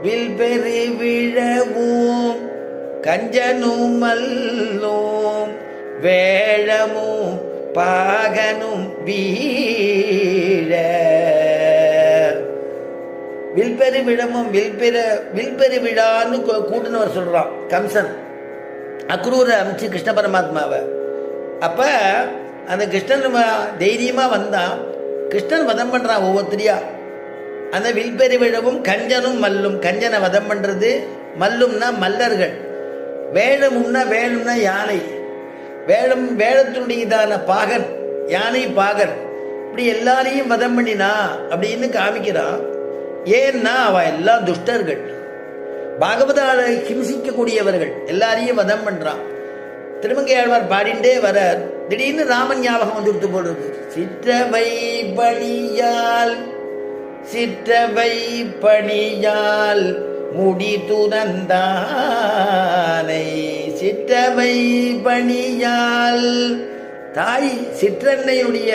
வில்பெரு விழவும் கஞ்சனும் மல்லும் வேழமும் பாகனும் வீழ. வில்பெரு விழமும் வில்பெரு விழான்னு கூட்டுனவர் சொல்றான் கம்சன். அக்ரூரை அமைச்சு கிருஷ்ண பரமாத்மாவை. அப்ப அந்த கிருஷ்ணன் தைரியமா வந்தான். கிருஷ்ணன் வதம் பண்றான் ஒவ்வொருத்தரியா. அந்த வில்பெரு விழவும் கஞ்சனும் மல்லும். கஞ்சனை வதம் பண்றது, மல்லும்னா மல்லர்கள், வேழும்னா யானை, வேழத்தினுடையதான பாகன், யானை பாகன், இப்படி எல்லாரையும் வதம் பண்ணினா அப்படின்னு காமிக்கிறான். ஏன்னா அவ எல்லாம் துஷ்டர்கள், பாகவதால ஹிம்சிக்கக்கூடியவர்கள், எல்லாரையும் வதம் பண்றான். திருமங்கையாழ்வார் பாடிண்டே வர திடீர்னு ராமன் ஞாபகம் வந்துடுத்து போடுறது. சிற்றவை பணியால் முடி துறந்தானை. சிற்றவை பணியால் தாய் சிற்றன்னையுடைய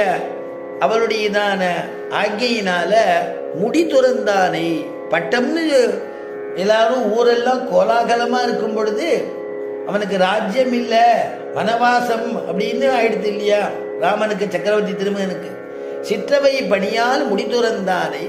அவளுடையதான ஆக்கையினால முடி துறந்தானை. பட்டம்னு எல்லாரும் ஊரெல்லாம் கோலாகலமா இருக்கும் பொழுது அவனுக்கு ராஜ்யம் இல்லை, வனவாசம் அப்படின்னு ஆயிடுது இல்லையா ராமனுக்கு, சக்கரவர்த்தி திருமகனுக்கு. சிற்றவை பணியால் முடி துறந்தானை